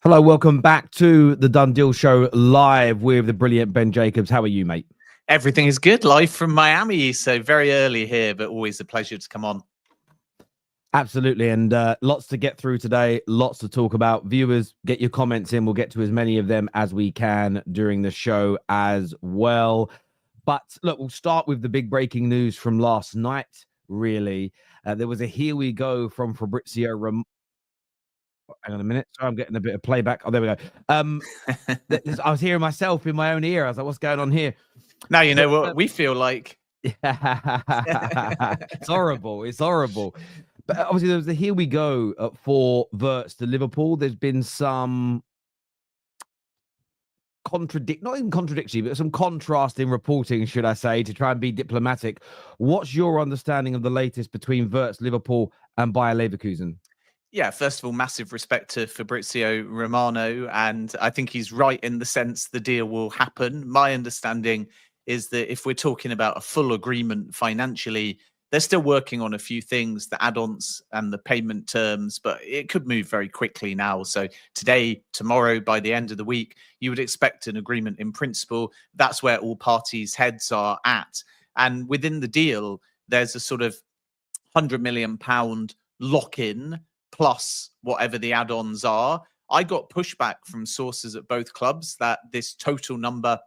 Hello, welcome back to the Done Deal Show live with the brilliant Ben Jacobs. How are you, mate? Everything is good, live from Miami, so very early here, but always a pleasure to come on. Absolutely, and lots to get through today, lots to talk about. Viewers, get your comments in. We'll get to as many of them as we can during the show as well. But look, we'll start with the big breaking news from last night, really. There was a here we go from Fabrizio Hang on a minute. Sorry, I'm getting a bit of playback. Oh, there we go. I was hearing myself in my own ear. I was like, what's going on here? Now you know what we feel like. It's horrible. It's horrible. But obviously, there was the here we go for Wirtz to Liverpool. There's been some not even contradictory, but some contrasting reporting, should I say, to try and be diplomatic. What's your understanding of the latest between Wirtz, Liverpool, and Bayer Leverkusen? Yeah, first of all, massive respect to Fabrizio Romano, and I think he's right in the sense the deal will happen. My understanding is that if we're talking about a full agreement financially, they're still working on a few things, the add-ons and the payment terms, but it could move very quickly now. So today, tomorrow, by the end of the week, you would expect an agreement in principle. That's where all parties' heads are at. And within the deal, there's a sort of £100 million lock-in plus whatever the add-ons are. I got pushback from sources at both clubs that this total number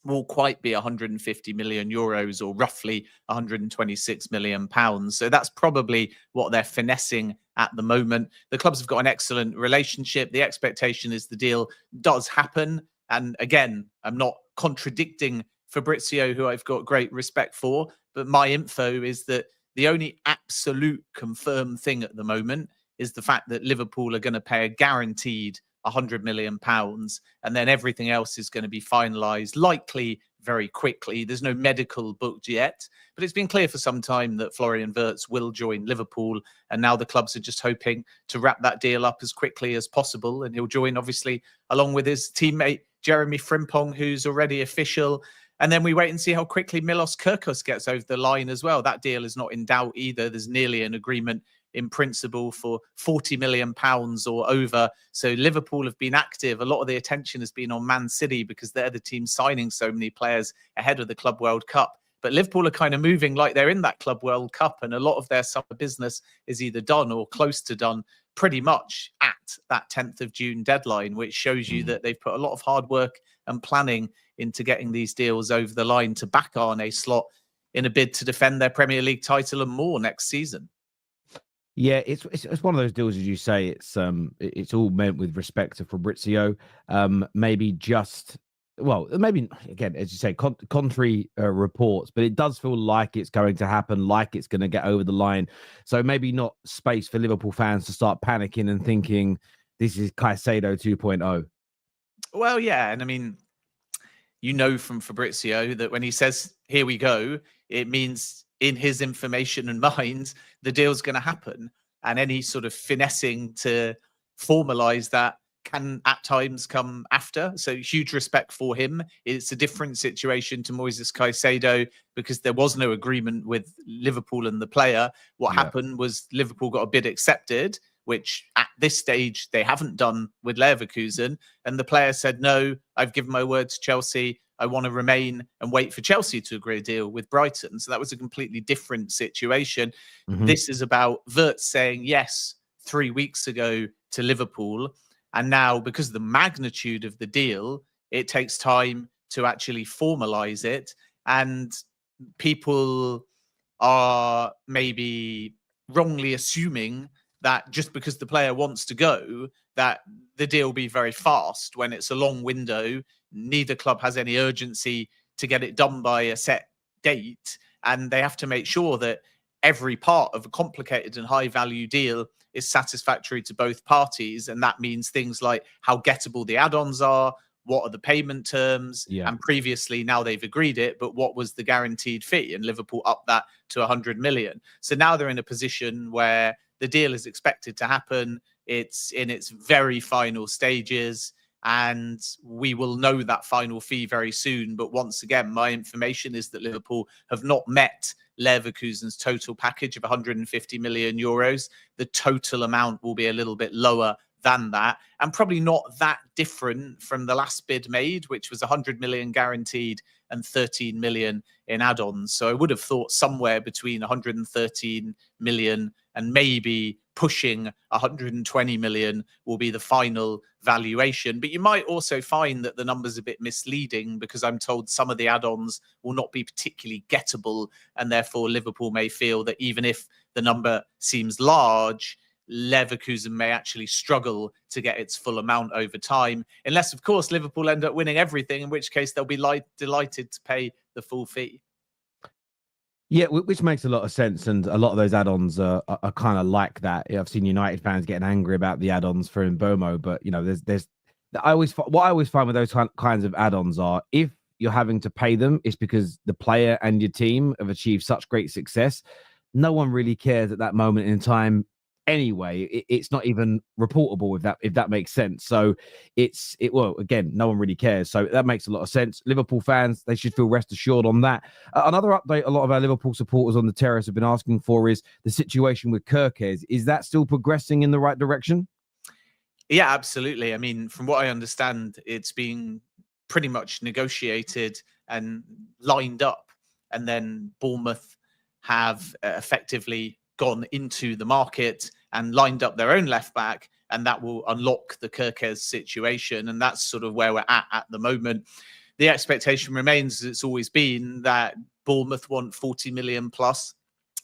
will quite be 150 million euros or roughly 126 million pounds. So that's probably what they're finessing at the moment. The clubs have got an excellent relationship. The expectation is the deal does happen. And again, I'm not contradicting Fabrizio, who I've got great respect for, but my info is that the only absolute confirmed thing at the moment is the fact that Liverpool are going to pay a guaranteed £100 million, and then everything else is going to be finalised likely very quickly. There's no medical booked yet, but it's been clear for some time that Florian Wirtz will join Liverpool, and now the clubs are just hoping to wrap that deal up as quickly as possible, and he'll join, obviously, along with his teammate Jeremy Frimpong, who's already official. And then we wait and see how quickly Milos Kerkez gets over the line as well. That deal is not in doubt either. There's nearly an agreement in principle for £40 million or over. So Liverpool have been active. A lot of the attention has been on Man City because they're the team signing so many players ahead of the Club World Cup. But Liverpool are kind of moving like they're in that Club World Cup, and a lot of their summer business is either done or close to done pretty much at that 10th of June deadline, which shows you that they've put a lot of hard work and planning into getting these deals over the line to back Arne Slot in a bid to defend their Premier League title and more next season. Yeah, it's one of those deals, as you say. It's all meant with respect to Fabrizio. Maybe again, as you say, contrary reports, but it does feel like it's going to happen, like it's going to get over the line. So maybe not space for Liverpool fans to start panicking and thinking this is Caicedo 2.0. Well, yeah, and I mean, you know from Fabrizio that when he says here we go, it means in his information and mind, the deal's going to happen. And any sort of finessing to formalize that can at times come after. So huge respect for him. It's a different situation to Moises Caicedo because there was no agreement with Liverpool and the player. What happened was Liverpool got a bid accepted, which at this stage they haven't done with Leverkusen. And the player said, no, I've given my word to Chelsea. I want to remain and wait for Chelsea to agree a deal with Brighton. So that was a completely different situation. This is about Wirtz saying yes 3 weeks ago to Liverpool. And now, because of the magnitude of the deal, it takes time to actually formalize it. And people are maybe wrongly assuming that just because the player wants to go, that the deal will be very fast when it's a long window. Neither club has any urgency to get it done by a set date. And they have to make sure that every part of a complicated and high value deal is satisfactory to both parties. And that means things like how gettable the add-ons are, what are the payment terms, and previously, now they've agreed it, but what was the guaranteed fee? And Liverpool upped that to 100 million. So now they're in a position where the deal is expected to happen. It's in its very final stages, and we will know that final fee very soon. But once again, my information is that Liverpool have not met Leverkusen's total package of 150 million euros. The total amount will be a little bit lower than that, and probably not that different from the last bid made, which was 100 million guaranteed and 13 million in add-ons. So I would have thought somewhere between 113 million and maybe pushing 120 million will be the final valuation. But you might also find that the number's a bit misleading, because I'm told some of the add-ons will not be particularly gettable, and therefore Liverpool may feel that even if the number seems large, Leverkusen may actually struggle to get its full amount over time, unless, of course, Liverpool end up winning everything, in which case they'll be delighted to pay the full fee. Yeah, which makes a lot of sense, and a lot of those add-ons are kind of like that. I've seen United fans getting angry about the add-ons for Mbeumo, but what I always find with those kinds of add-ons are, if you're having to pay them, it's because the player and your team have achieved such great success. No one really cares at that moment in time. Anyway, it's not even reportable, if that makes sense. So well, again, no one really cares. So that makes a lot of sense. Liverpool fans, they should feel rest assured on that. Another update a lot of our Liverpool supporters on the terrace have been asking for is the situation with Kerkez. Is that still progressing in the right direction? Yeah, absolutely. I mean, from what I understand, it's being pretty much negotiated and lined up, and then Bournemouth have effectively gone into the market and lined up their own left back, and that will unlock the Kerkez situation. And that's sort of where we're at the moment. The expectation remains, as it's always been, that Bournemouth want 40 million plus,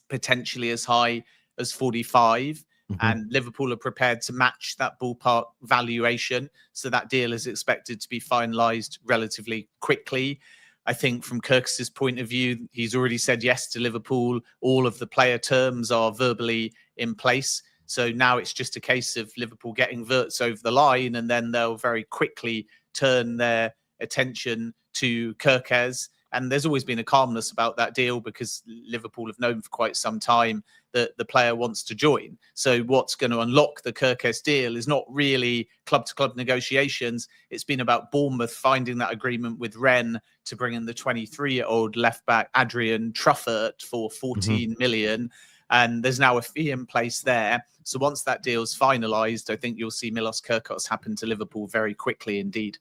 potentially as high as 45. And Liverpool are prepared to match that ballpark valuation. So that deal is expected to be finalised relatively quickly. I think from Kerkez's point of view, he's already said yes to Liverpool. All of the player terms are verbally in place. So now it's just a case of Liverpool getting Wirtz over the line, and then they'll very quickly turn their attention to Kerkez. And there's always been a calmness about that deal, because Liverpool have known for quite some time that the player wants to join. So what's going to unlock the Kerkez deal is not really club-to-club negotiations. It's been about Bournemouth finding that agreement with Rennes to bring in the 23-year-old left-back Adrian Truffert for 14 million. And there's now a fee in place there. So once that deal's finalised, I think you'll see Milos Kerkez happen to Liverpool very quickly indeed.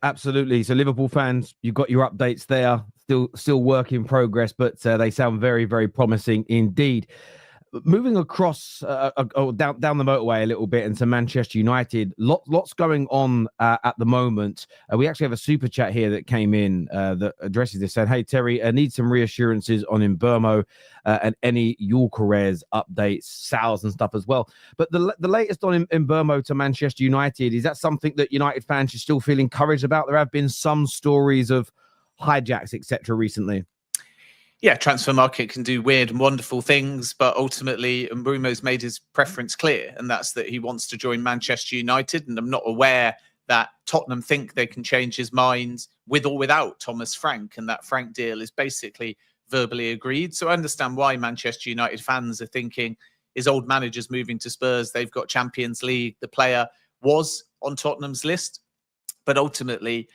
Absolutely. So Liverpool fans, you've got your updates there. Still work in progress, but they sound very, very promising indeed. Moving across down the motorway a little bit into Manchester United, lots going on at the moment. We actually have a super chat here that came in that addresses this, saying, "Hey Terry, I need some reassurances on Mbeumo and any Gyokeres updates, sales and stuff as well." But the latest on Mbeumo to Manchester United, is that something that United fans should still feel encouraged about? There have been some stories of hijacks, etc., recently. Yeah, transfer market can do weird and wonderful things, but ultimately Mbeumo's made his preference clear, and that's that he wants to join Manchester United. And I'm not aware that Tottenham think they can change his mind with or without Thomas Frank, and that Frank deal is basically verbally agreed. So I understand why Manchester United fans are thinking his old manager's moving to Spurs. They've got Champions League. The player was on Tottenham's list, but ultimately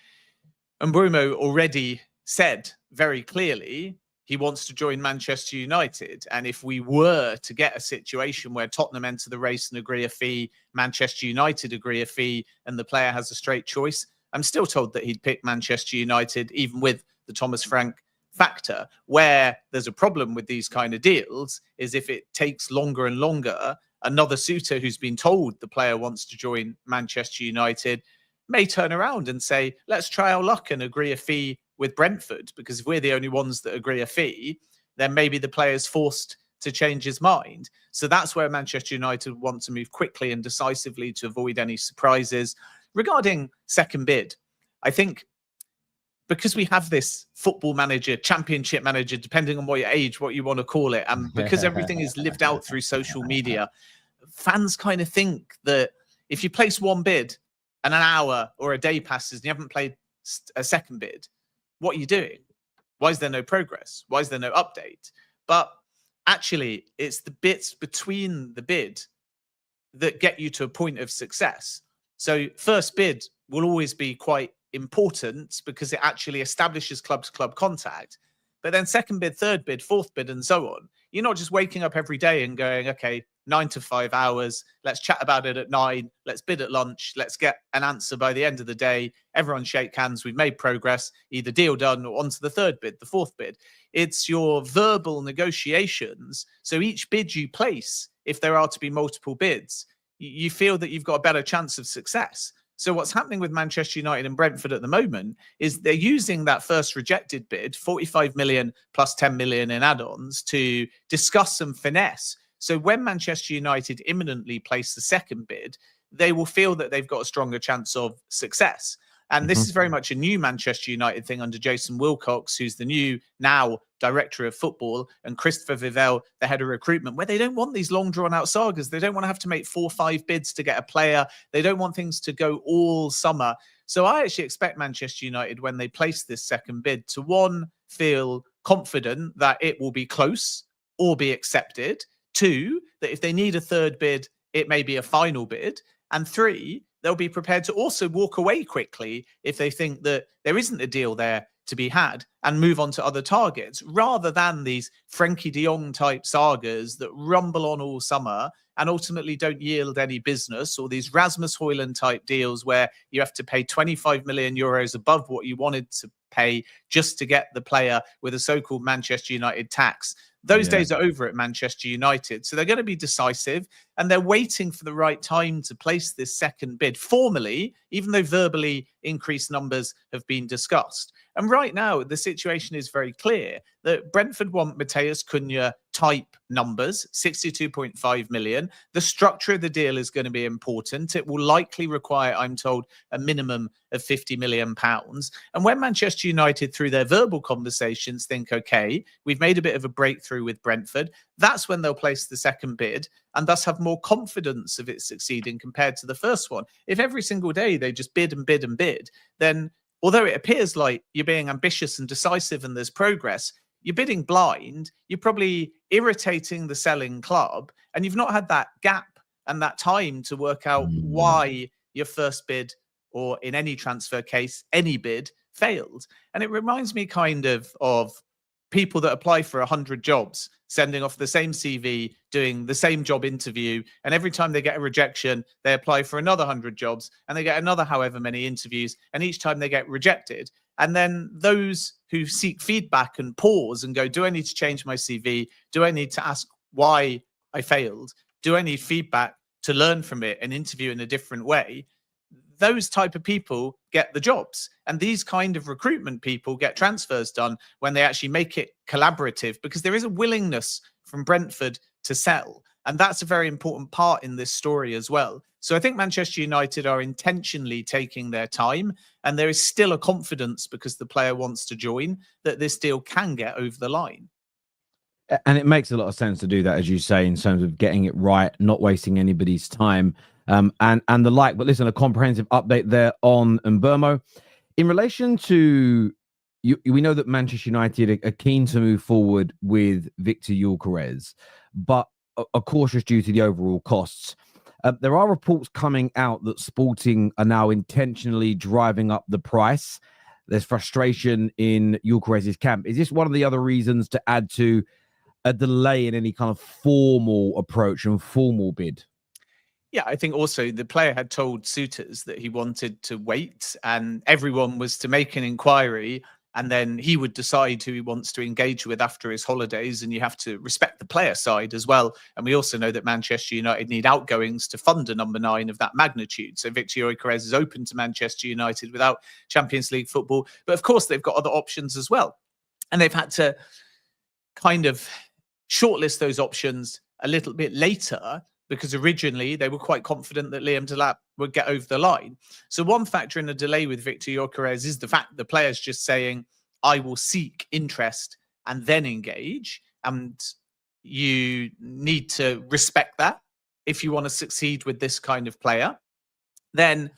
Mbeumo already said very clearly he wants to join Manchester United. And if we were to get a situation where Tottenham enter the race and agree a fee, Manchester United agree a fee, and the player has a straight choice, I'm still told that he'd pick Manchester United, even with the Thomas Frank factor. Where there's a problem with these kind of deals is if it takes longer and longer, another suitor who's been told the player wants to join Manchester United may turn around and say, let's try our luck and agree a fee with Brentford, because if we're the only ones that agree a fee, then maybe the player's forced to change his mind. So that's where Manchester United want to move quickly and decisively to avoid any surprises. Regarding second bid, I think because we have this football manager, championship manager, depending on what your age, what you want to call it, and because everything is lived out through social media, fans kind of think that if you place one bid and an hour or a day passes and you haven't played a second bid, what are you doing? Why is there no progress? Why is there no update? But actually, it's the bits between the bid that get you to a point of success. So first bid will always be quite important because it actually establishes club-to-club contact. But then second bid, third bid, fourth bid, and so on You're not just waking up every day and going, okay, 9 to 5 hours. Let's chat about it at 9. Let's bid at lunch. Let's get an answer by the end of the day. Everyone shake hands. We've made progress, either deal done or on to the third bid, the fourth bid. It's your verbal negotiations. So each bid you place, if there are to be multiple bids, you feel that you've got a better chance of success. So what's happening with Manchester United and Brentford at the moment is they're using that first rejected bid, 45 million plus 10 million in add-ons, to discuss some finesse. So when Manchester United imminently place the second bid, they will feel that they've got a stronger chance of success. And this is very much a new Manchester United thing under Jason Wilcox, who's the new now director of football, and Christopher Vivell, the head of recruitment, where they don't want these long drawn out sagas. They don't want to have to make 4 or 5 bids to get a player. They don't want things to go all summer. So I actually expect Manchester United, when they place this second bid, to, one, feel confident that it will be close or be accepted. 2, that if they need a third bid, it may be a final bid. And 3, they'll be prepared to also walk away quickly if they think that there isn't a deal there to be had and move on to other targets, rather than these Frankie de Jong type sagas that rumble on all summer and ultimately don't yield any business, or these Rasmus Højlund type deals where you have to pay 25 million euros above what you wanted to pay just to get the player with a so-called Manchester United tax. Those days are over at Manchester United. So they're going to be decisive, and they're waiting for the right time to place this second bid formally, even though verbally increased numbers have been discussed. And right now, the situation is very clear that Brentford want Matheus Cunha type numbers, 62.5 million. The structure of the deal is going to be important. It will likely require, I'm told, a minimum of 50 million pounds. And when Manchester United, through their verbal conversations, think, okay, we've made a bit of a breakthrough with Brentford, that's when they'll place the second bid and thus have more confidence of it succeeding compared to the first one. If every single day they just bid and bid and bid, then although it appears like you're being ambitious and decisive and there's progress, you're bidding blind, you're probably irritating the selling club, and you've not had that gap and that time to work out why your first bid, or in any transfer case, any bid, failed. And it reminds me kind of people that apply for 100 jobs, sending off the same CV, doing the same job interview, and every time they get a rejection, they apply for another 100 jobs, and they get another however many interviews, and each time they get rejected. And then those who seek feedback and pause and go, do I need to change my CV? Do I need to ask why I failed? Do I need feedback to learn from it and interview in a different way? Those type of people get the jobs. And these kind of recruitment people get transfers done when they actually make it collaborative, because there is a willingness from Brentford to sell. And that's a very important part in this story as well. So I think Manchester United are intentionally taking their time, and there is still a confidence, because the player wants to join, that this deal can get over the line. And it makes a lot of sense to do that, as you say, in terms of getting it right, not wasting anybody's time, and the like. But listen, a comprehensive update there on Mbeumo. In relation to, we know that Manchester United are keen to move forward with Victor Gyokeres, but are cautious due to the overall costs. There are reports coming out that Sporting are now intentionally driving up the price. There's frustration in Gyokeres' camp. Is this one of the other reasons to add to a delay in any kind of formal approach and formal bid? Yeah, I think also the player had told suitors that he wanted to wait, and everyone was to make an inquiry, and then he would decide who he wants to engage with after his holidays. And you have to respect the player side as well. And we also know that Manchester United need outgoings to fund a number 9 of that magnitude. So Victor Gyokeres is open to Manchester United without Champions League football. But of course, they've got other options as well. And they've had to kind of shortlist those options a little bit later, because originally they were quite confident that Liam Delap would get over the line. So one factor in the delay with Victor Gyokeres is the fact that the player's just saying, I will seek interest and then engage. And you need to respect that if you want to succeed with this kind of player. Then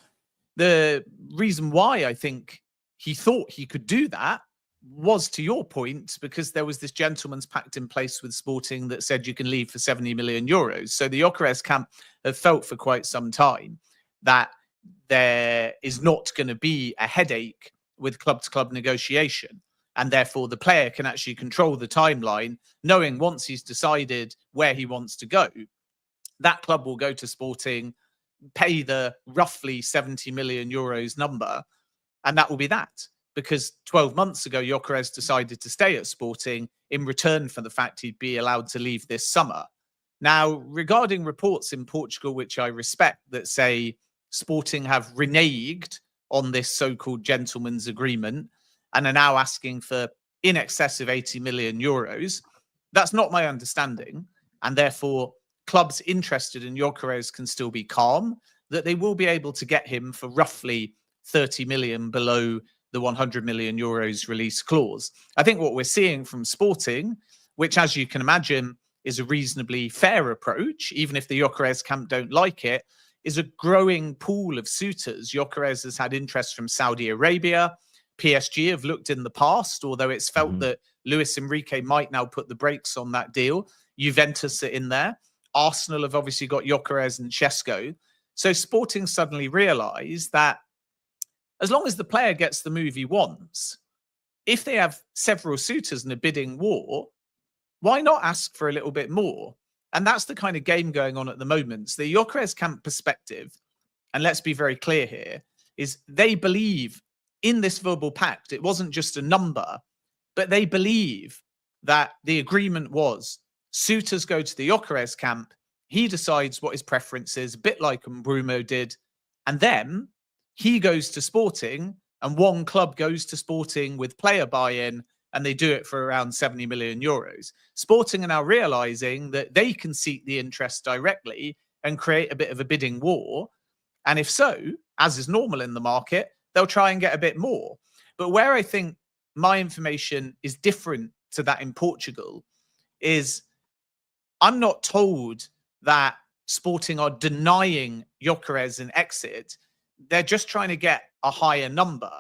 the reason why I think he thought he could do that was, to your point, because there was this gentleman's pact in place with Sporting that said you can leave for 70 million euros. So the Gyokeres camp have felt for quite some time that there is not going to be a headache with club-to-club negotiation. And therefore, the player can actually control the timeline, knowing once he's decided where he wants to go, that club will go to Sporting, pay the roughly 70 million euros number, and that will be that. Because 12 months ago, Gyokeres decided to stay at Sporting in return for the fact he'd be allowed to leave this summer. Now, regarding reports in Portugal, which I respect, that say Sporting have reneged on this so-called gentleman's agreement and are now asking for in excess of 80 million euros, that's not my understanding. And therefore, clubs interested in Gyokeres can still be calm, that they will be able to get him for roughly 30 million below the 100 million euros release clause. I think what we're seeing from Sporting, which, as you can imagine, is a reasonably fair approach, even if the Gyokeres camp don't like it, is a growing pool of suitors. Gyokeres has had interest from Saudi Arabia. PSG have looked in the past, although it's felt that Luis Enrique might now put the brakes on that deal. Juventus are in there. Arsenal have obviously got Gyokeres and Sesko. So Sporting suddenly realised that as long as the player gets the move he wants, if they have several suitors in a bidding war, why not ask for a little bit more? And that's the kind of game going on at the moment. So the Gyokeres camp perspective, and let's be very clear here, is they believe in this verbal pact. It wasn't just a number, but they believe that the agreement was suitors go to the Gyokeres camp, he decides what his preference is, a bit like Mbeumo did, and then he goes to Sporting, and one club goes to Sporting with player buy-in, and they do it for around 70 million euros. Sporting are now realizing that they can seek the interest directly and create a bit of a bidding war. And if so, as is normal in the market, they'll try and get a bit more. But where I think my information is different to that in Portugal is I'm not told that Sporting are denying Gyokeres an exit. They're just trying to get a higher number.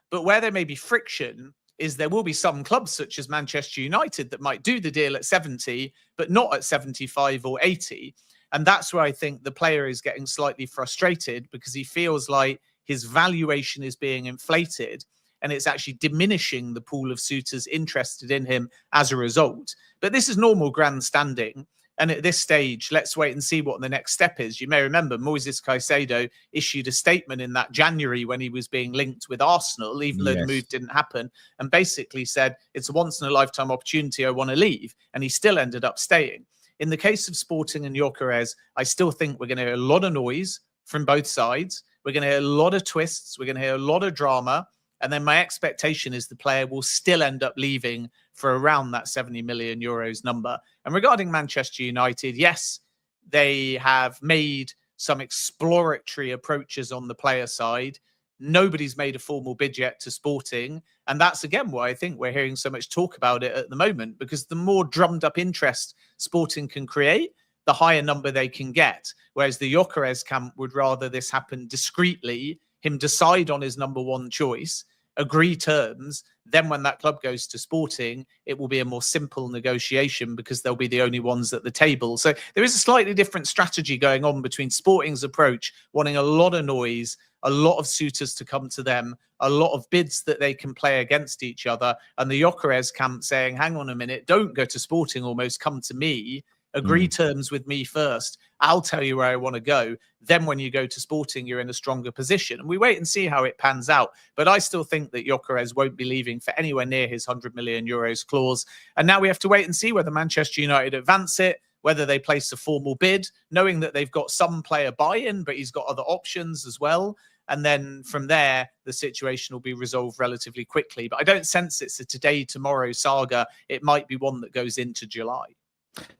But where there may be friction is there will be some clubs such as Manchester United that might do the deal at 70, but not at 75 or 80. And that's where I think the player is getting slightly frustrated, because he feels like his valuation is being inflated and it's actually diminishing the pool of suitors interested in him as a result. But this is normal grandstanding. And at this stage, let's wait and see what the next step is. You may remember Moises Caicedo issued a statement in that January when he was being linked with Arsenal, even though the move didn't happen, and basically said, it's a once-in-a-lifetime opportunity, I want to leave. And he still ended up staying. In the case of Sporting and Gyokeres, I still think we're going to hear a lot of noise from both sides. We're going to hear a lot of twists. We're going to hear a lot of drama. And then my expectation is the player will still end up leaving for around that 70 million euros number. And regarding Manchester United, yes, they have made some exploratory approaches on the player side. Nobody's made a formal bid yet to Sporting. And that's, again, why I think we're hearing so much talk about it at the moment, because the more drummed up interest Sporting can create, the higher number they can get. Whereas the Gyokeres camp would rather this happen discreetly, him decide on his number one choice, agree terms, then when that club goes to Sporting, it will be a more simple negotiation because they'll be the only ones at the table. So there is a slightly different strategy going on between Sporting's approach, wanting a lot of noise, a lot of suitors to come to them, a lot of bids that they can play against each other, and the Gyokeres camp saying, hang on a minute, don't go to Sporting, almost come to me, agree terms with me first. I'll tell you where I want to go. Then when you go to Sporting, you're in a stronger position. And we wait and see how it pans out. But I still think that Gyokeres won't be leaving for anywhere near his 100 million euros clause. And now we have to wait and see whether Manchester United advance it, whether they place a formal bid, knowing that they've got some player buy-in, but he's got other options as well. And then from there, the situation will be resolved relatively quickly. But I don't sense it's a today, tomorrow saga. It might be one that goes into July.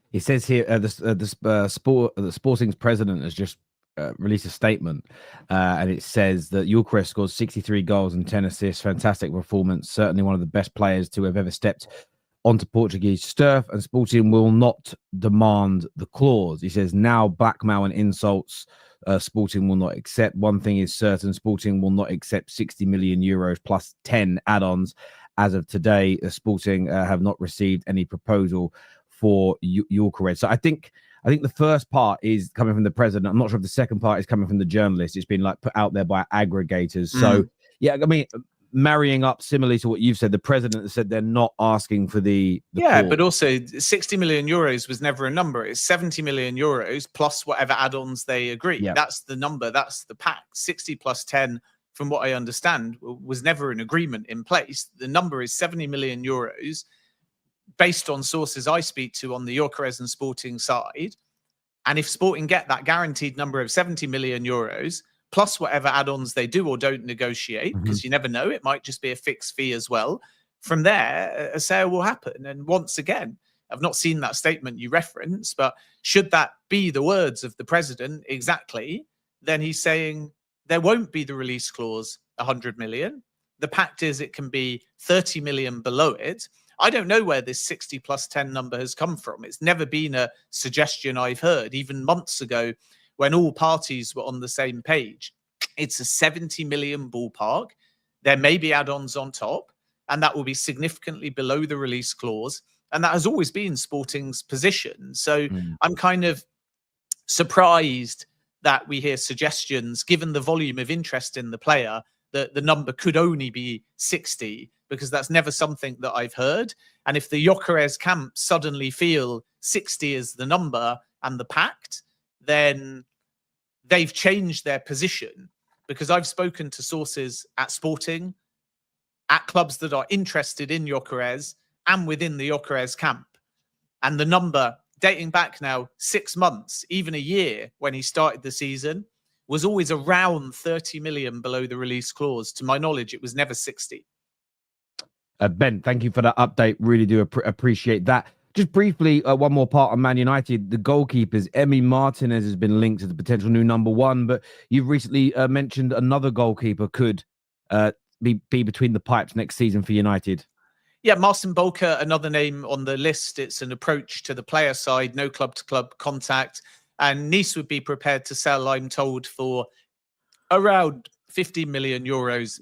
He says here, the Sporting's president has just released a statement, and it says that Gyokeres scored 63 goals and 10 assists. Fantastic performance. Certainly one of the best players to have ever stepped onto Portuguese turf, and Sporting will not demand the clause. He says, now blackmail and insults Sporting will not accept. One thing is certain, Sporting will not accept 60 million euros plus 10 add-ons. As of today, Sporting have not received any proposal for Gyokeres. So I think the first part is coming from the president. I'm not sure if the second part is coming from the journalist. It's been like put out there by aggregators. So yeah, I mean, marrying up similarly to what you've said. The president has said they're not asking for the yeah, clause. but also 60 million euros was never a number. It's 70 million euros plus whatever add-ons they agree. Yep. That's the number. That's the pact. 60 plus 10, from what I understand, was never an agreement in place. The number is 70 million euros based on sources I speak to on the Gyokeres and Sporting side. And if Sporting get that guaranteed number of 70 million euros, plus whatever add-ons they do or don't negotiate, because you never know, it might just be a fixed fee as well. From there, a sale will happen. And once again, I've not seen that statement you reference, but should that be the words of the president exactly, then he's saying there won't be the release clause 100 million. The pact is it can be 30 million below it. I don't know where this 60 plus 10 number has come from. It's never been a suggestion I've heard, even months ago when all parties were on the same page. It's a 70 million ballpark. There may be add-ons on top, and that will be significantly below the release clause. And that has always been Sporting's position. So I'm kind of surprised that we hear suggestions, given the volume of interest in the player, that the number could only be 60, because that's never something that I've heard. And if the Gyokeres camp suddenly feel 60 is the number and the pact, then they've changed their position. Because I've spoken to sources at Sporting, at clubs that are interested in Gyokeres and within the Gyokeres camp. And the number, dating back now 6 months, even a year when he started the season, was always around 30 million below the release clause. To my knowledge, it was never 60. Ben, thank you for that update. Really do appreciate that. Just briefly, one more part on Man United. The goalkeepers, Emi Martinez has been linked as the potential new number one, but you've recently mentioned another goalkeeper could be between the pipes next season for United. Yeah, Marcin Bułka, another name on the list. It's an approach to the player side, no club-to-club contact. And Nice would be prepared to sell, I'm told, for around 50 million euros,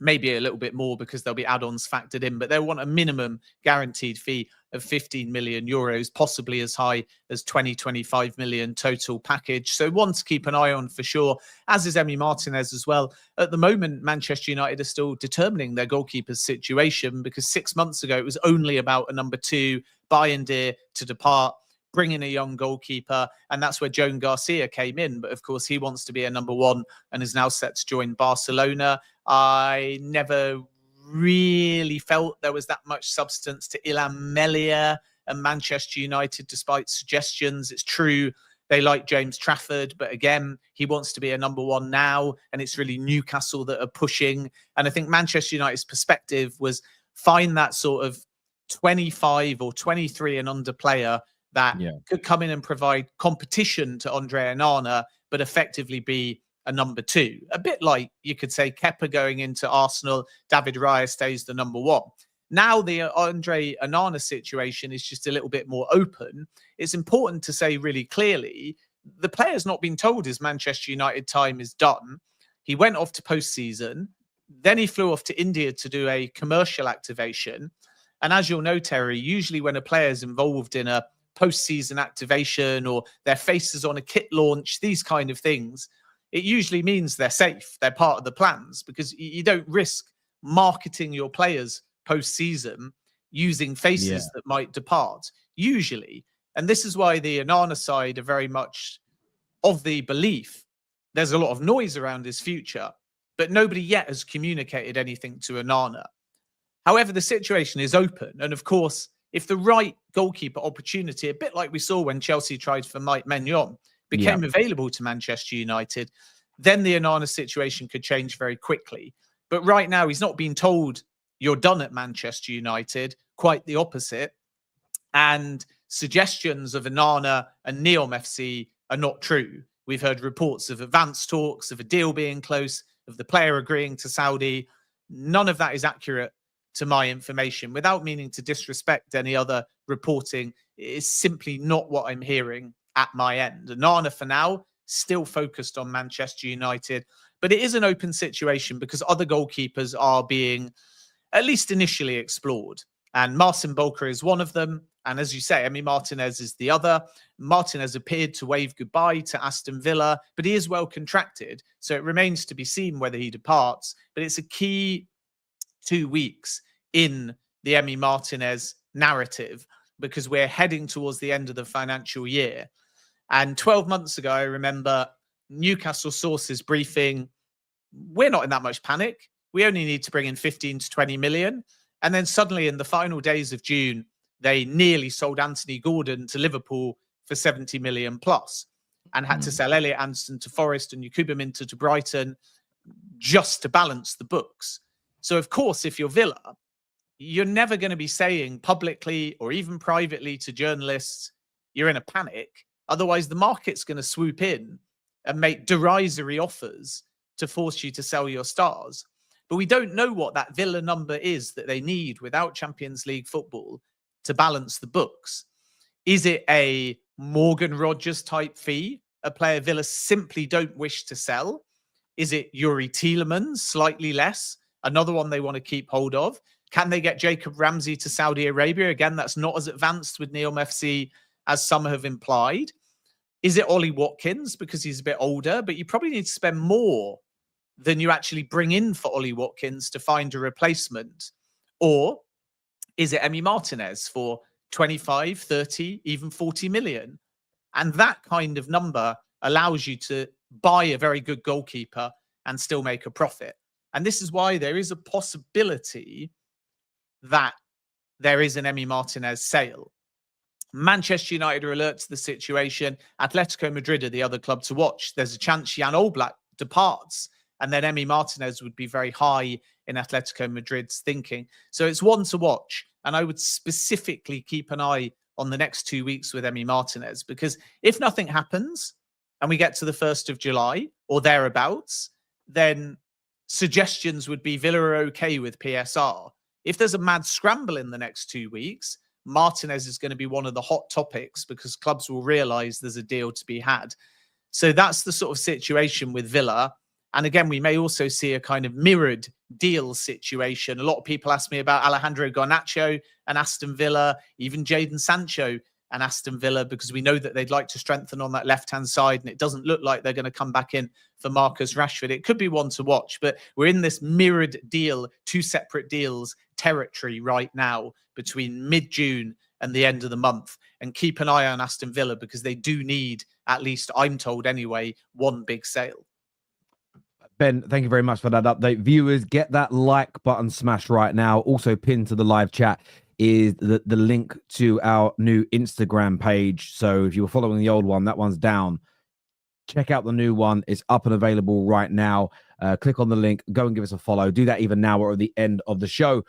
maybe a little bit more because there'll be add-ons factored in, but they want a minimum guaranteed fee of 15 million euros, possibly as high as 20, 25 million total package. So one to keep an eye on for sure, as is Emi Martinez as well. At the moment, Manchester United are still determining their goalkeeper's situation, because 6 months ago, it was only about a number two, Bayern to depart, bring in a young goalkeeper, and that's where Joan Garcia came in. But of course, he wants to be a number one and is now set to join Barcelona. I never really felt there was that much substance to Ilham Melia and Manchester United, despite suggestions. It's true they like James Trafford, but again, he wants to be a number one now, and it's really Newcastle that are pushing. And I think Manchester United's perspective was find that sort of 25 or 23 and under player that could come in and provide competition to Andre Onana, but effectively be a number two. A bit like, you could say, Kepa going into Arsenal, David Raya stays the number one. Now the Andre Onana situation is just a little bit more open. It's important to say really clearly, the player's not been told his Manchester United time is done. He went off to postseason. Then he flew off to India to do a commercial activation. And as you'll know, Terry, usually when a player is involved in a postseason activation or their faces on a kit launch, these kind of things, it usually means they're safe. They're part of the plans, because you don't risk marketing your players post-season using faces that might depart, usually. And this is why the Onana side are very much of the belief there's a lot of noise around his future, but nobody yet has communicated anything to Onana. However, the situation is open. And of course, if the right goalkeeper opportunity, a bit like we saw when Chelsea tried for Mike Maignan, became available to Manchester United, then the Onana situation could change very quickly. But right now, he's not being told you're done at Manchester United, quite the opposite. And suggestions of Onana and Neom FC are not true. We've heard reports of advanced talks, of a deal being close, of the player agreeing to Saudi. None of that is accurate to my information. Without meaning to disrespect any other reporting, it is simply not what I'm hearing at my end. Onana, for now, still focused on Manchester United. But it is an open situation because other goalkeepers are being, at least initially, explored. And Marcin Bułka is one of them. And as you say, Emi Martinez is the other. Martinez appeared to wave goodbye to Aston Villa, but he is well contracted. So it remains to be seen whether he departs. But it's a key 2 weeks in the Emi Martinez narrative, because we're heading towards the end of the financial year. And 12 months ago, I remember Newcastle sources briefing, we're not in that much panic. We only need to bring in 15 to 20 million. And then suddenly in the final days of June, they nearly sold Anthony Gordon to Liverpool for 70 million plus, and had to sell Elliot Anderson to Forest and Yakuba Minter to Brighton just to balance the books. So of course, if you're Villa, you're never going to be saying publicly or even privately to journalists, you're in a panic. Otherwise, the market's going to swoop in and make derisory offers to force you to sell your stars. But we don't know what that Villa number is that they need without Champions League football to balance the books. Is it a Morgan Rogers type fee, a player Villa simply don't wish to sell? Is it Yuri Tielemans, slightly less, another one they want to keep hold of? Can they get Jacob Ramsey to Saudi Arabia? Again, that's not as advanced with Neom FC as some have implied. Is it Ollie Watkins because he's a bit older, but you probably need to spend more than you actually bring in for Ollie Watkins to find a replacement? Or is it Emi Martinez for 25, 30, even 40 million? And that kind of number allows you to buy a very good goalkeeper and still make a profit. And this is why there is a possibility that there is an Emi Martinez sale. Manchester United are alert to the situation. Atletico Madrid are the other club to watch. There's a chance Jan Oblak departs, and then Emi Martinez would be very high in Atletico Madrid's thinking. So it's one to watch. And I would specifically keep an eye on the next 2 weeks with Emi Martinez, because if nothing happens and we get to the 1st of July or thereabouts, then suggestions would be Villa are okay with PSR. If there's a mad scramble in the next 2 weeks, Martinez is going to be one of the hot topics, because clubs will realize there's a deal to be had. So that's the sort of situation with Villa. And again, we may also see a kind of mirrored deal situation. A lot of people ask me about Alejandro Garnacho and Aston Villa, even Jadon Sancho and Aston Villa, because we know that they'd like to strengthen on that left-hand side, and it doesn't look like they're going to come back in for Marcus Rashford. It could be one to watch, but we're in this mirrored deal, two separate deals territory right now between mid-June and the end of the month. And keep an eye on Aston Villa, because they do need, at least I'm told anyway, one big sale. Ben, thank you very much for that update. Viewers, get that like button smashed right now. Also pinned to the live chat is the link to our new Instagram page. So if you were following the old one, that one's down. Check out the new one. It's up and available right now. Click on the link. Go and give us a follow. Do that even now or at the end of the show.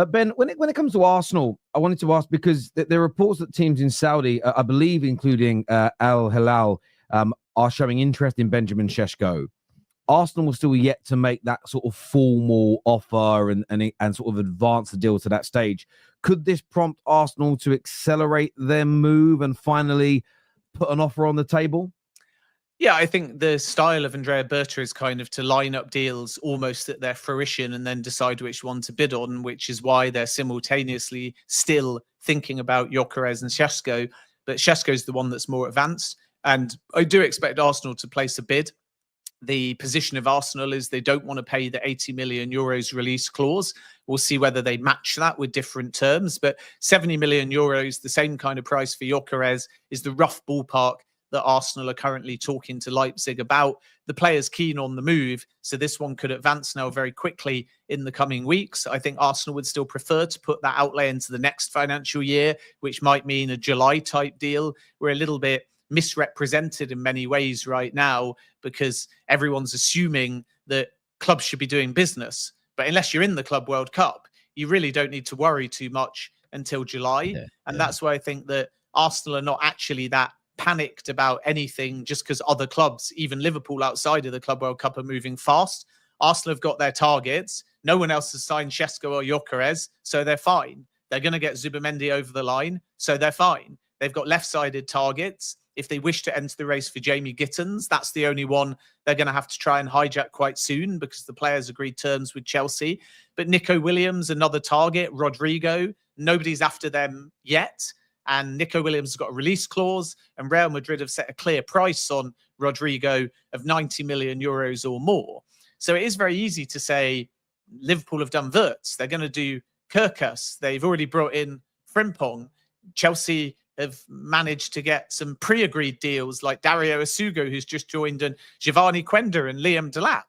Ben, when it comes to Arsenal, I wanted to ask, because there are reports that teams in Saudi, I believe including Al Hilal, are showing interest in Benjamin Sesko. Arsenal will still yet to make that sort of formal offer and sort of advance the deal to that stage. Could this prompt Arsenal to accelerate their move and finally put an offer on the table? Yeah, I think the style of Andrea Berta is kind of to line up deals almost at their fruition and then decide which one to bid on, which is why they're simultaneously still thinking about Gyokeres and Sesko. But Sesko is the one that's more advanced. And I do expect Arsenal to place a bid. The position of Arsenal is they don't want to pay the 80 million euros release clause. We'll see whether they match that with different terms. But 70 million euros, the same kind of price for Gyokeres, is the rough ballpark that Arsenal are currently talking to Leipzig about. The player's keen on the move, so this one could advance now very quickly in the coming weeks. I think Arsenal would still prefer to put that outlay into the next financial year, which might mean a July-type deal. We're a little bit misrepresented in many ways right now, because everyone's assuming that clubs should be doing business. But unless you're in the Club World Cup, you really don't need to worry too much until July. That's why I think that Arsenal are not actually that panicked about anything just because other clubs, even Liverpool outside of the Club World Cup, are moving fast. Arsenal have got their targets. No one else has signed Sesko or Gyokeres, so they're fine. They're going to get Zubimendi over the line, so they're fine. They've got left-sided targets. If they wish to enter the race for Jamie Gittens, that's the only one they're going to have to try and hijack quite soon, because the players agreed terms with Chelsea. But Nico Williams, another target. Rodrygo, nobody's after them yet. And Nico Williams has got a release clause, and Real Madrid have set a clear price on Rodrygo of 90 million euros or more. So it is very easy to say, Liverpool have done Wirtz. They're going to do Kerkez. They've already brought in Frimpong. Chelsea have managed to get some pre-agreed deals like Dario Asugo, who's just joined, and Giovanni Quenda and Liam Delap.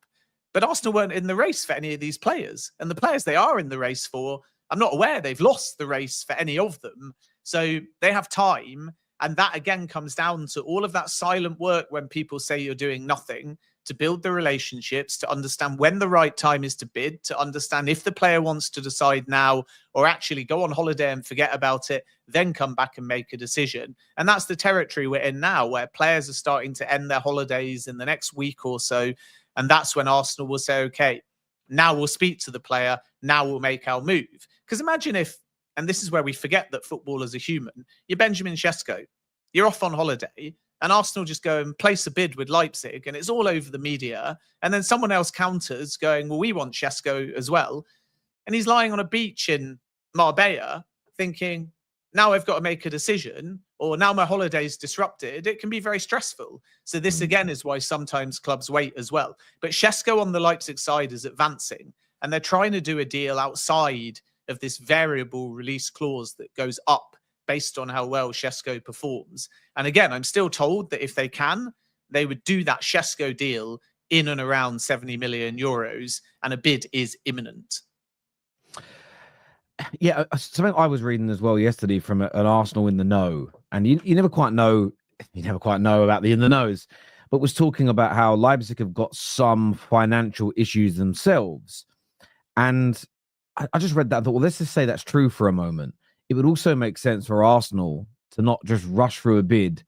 But Arsenal weren't in the race for any of these players. And the players they are in the race for, I'm not aware they've lost the race for any of them. So they have time. And that, again, comes down to all of that silent work when people say you're doing nothing, to build the relationships, to understand when the right time is to bid, to understand if the player wants to decide now or actually go on holiday and forget about it, then come back and make a decision. And that's the territory we're in now, where players are starting to end their holidays in the next week or so. And that's when Arsenal will say, okay, now we'll speak to the player. Now we'll make our move. Because imagine if, and this is where we forget that footballers are human, you're Benjamin Sesko, you're off on holiday, and Arsenal just go and place a bid with Leipzig, and it's all over the media. And then someone else counters going, well, we want Sesko as well. And he's lying on a beach in Marbella thinking, now I've got to make a decision, or now my holiday's disrupted. It can be very stressful. So this, again, is why sometimes clubs wait as well. But Sesko on the Leipzig side is advancing, and they're trying to do a deal outside of this variable release clause that goes up based on how well Sesko performs. And again, I'm still told that if they can, they would do that Sesko deal in and around 70 million euros, and a bid is imminent. Yeah, something I was reading as well yesterday from an Arsenal in the know, and you never quite know about the in the knows, but was talking about how Leipzig have got some financial issues themselves. And I just read that and thought, well, let's just say that's true for a moment. It would also make sense for Arsenal to not just rush through a bid,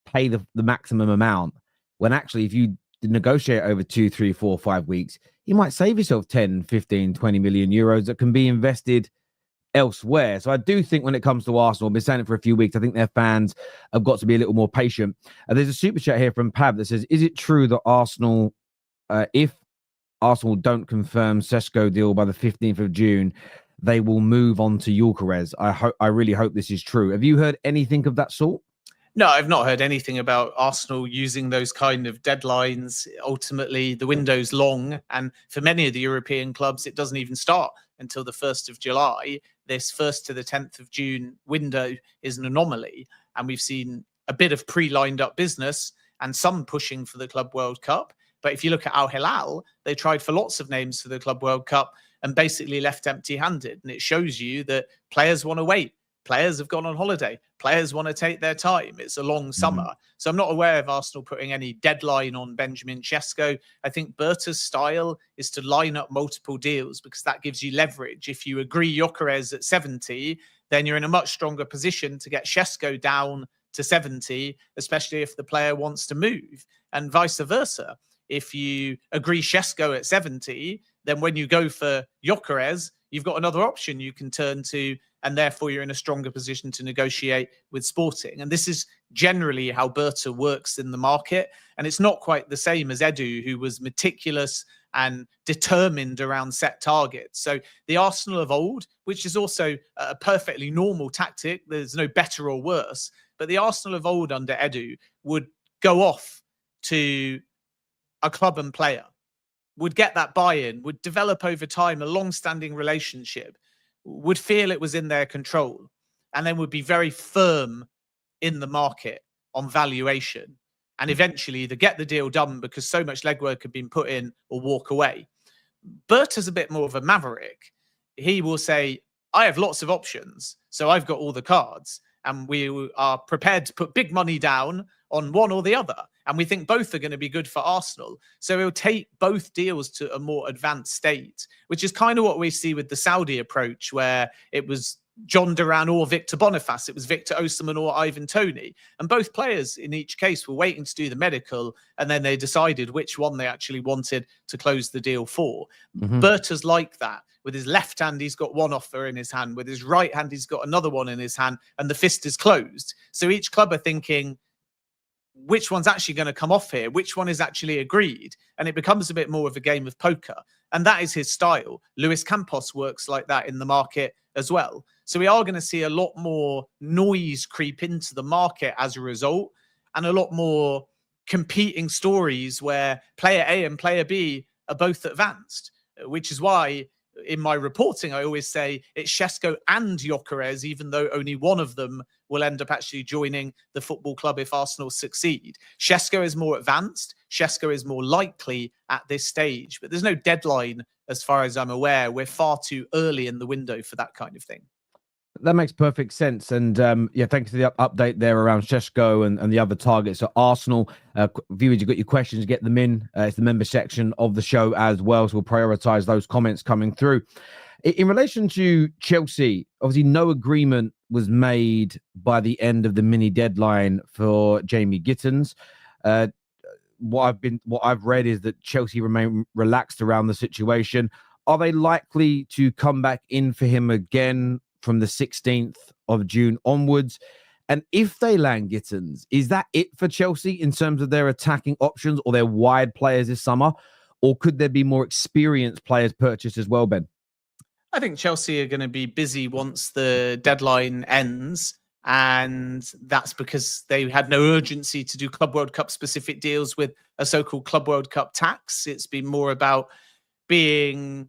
pay the maximum amount, when actually if you negotiate over 2, 3, 4, 5 weeks, you might save yourself 10, 15, 20 million euros that can be invested elsewhere. So I do think when it comes to Arsenal, I've been saying it for a few weeks, I think their fans have got to be a little more patient. There's a super chat here from Pav that says, is it true that Arsenal, if Arsenal don't confirm Sesko deal by the 15th of June, they will move on to Gyokeres? I really hope this is true. Have you heard anything of that sort? No, I've not heard anything about Arsenal using those kind of deadlines. Ultimately, the window's long, and for many of the European clubs, it doesn't even start until the 1st of July. This 1st to the 10th of June window is an anomaly, and we've seen a bit of pre-lined up business and some pushing for the Club World Cup. But if you look at Al Hilal, they tried for lots of names for the Club World Cup and basically left empty-handed. And it shows you that players want to wait. Players have gone on holiday. Players want to take their time. It's a long summer. So I'm not aware of Arsenal putting any deadline on Benjamin Sesko. I think Berta's style is to line up multiple deals because that gives you leverage. If you agree Gyokeres at 70, then you're in a much stronger position to get Sesko down to 70, especially if the player wants to move, and vice versa. If you agree Sesko at 70, then when you go for Gyokeres, you've got another option you can turn to, and therefore you're in a stronger position to negotiate with Sporting. And this is generally how Berta works in the market. And it's not quite the same as Edu, who was meticulous and determined around set targets. So the Arsenal of old, which is also a perfectly normal tactic, there's no better or worse, but the Arsenal of old under Edu would go off to a club and player, would get that buy-in, would develop over time a long-standing relationship, would feel it was in their control, and then would be very firm in the market on valuation, and eventually either get the deal done because so much legwork had been put in or walk away. Berta's a bit more of a maverick. He will say, I have lots of options, so I've got all the cards, and we are prepared to put big money down on one or the other. And we think both are going to be good for Arsenal. So he'll take both deals to a more advanced state, which is kind of what we see with the Saudi approach, where it was John Duran or Victor Boniface. It was Victor Osimhen or Ivan Toney. And both players in each case were waiting to do the medical, and then they decided which one they actually wanted to close the deal for. Berta's like that. With his left hand, he's got one offer in his hand. With his right hand, he's got another one in his hand, and the fist is closed. So each club are thinking, which one's actually going to come off here? Which one is actually agreed? And it becomes a bit more of a game of poker. And that is his style. Luis Campos works like that in the market as well. So we are going to see a lot more noise creep into the market as a result, and a lot more competing stories where player A and player B are both advanced. which is why in my reporting, I always say it's Sesko and Gyokeres, even though only one of them will end up actually joining the football club if Arsenal succeed. Sesko is more advanced. Sesko is more likely at this stage, but there's no deadline as far as I'm aware. We're far too early in the window for that kind of thing. That makes perfect sense. And yeah, thanks for the update there around Sesko and the other targets at Arsenal. Viewers, you've got your questions, get them in. It's the member section of the show as well. So we'll prioritize those comments coming through. In relation to Chelsea, obviously no agreement was made by the end of the mini deadline for Jamie Gittens. What I've read is that Chelsea remain relaxed around the situation. Are they likely to come back in for him again from the 16th of June onwards? And if they land Gittens, is that it for Chelsea in terms of their attacking options or their wide players this summer? Or could there be more experienced players purchased as well, Ben? I think Chelsea are going to be busy once the deadline ends. And that's because they had no urgency to do Club World Cup specific deals with a so-called Club World Cup tax. It's been more about being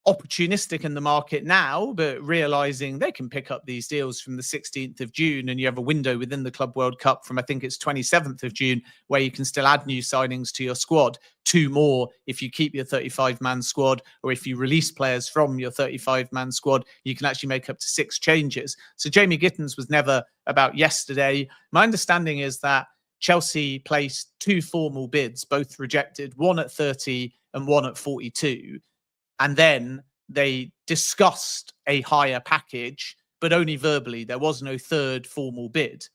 opportunistic in the market now, but realizing they can pick up these deals from the 16th of June, and you have a window within the Club World Cup from, I think it's 27th of June, where you can still add new signings to your squad, 2 more if you keep your 35-man squad, or if you release players from your 35-man squad, you can actually make up to 6 changes. So Jamie Gittens was never about yesterday. My understanding is that Chelsea placed 2 formal bids, both rejected, one at 30 and one at 42. And then they discussed a higher package, but only verbally. There was no third formal bid.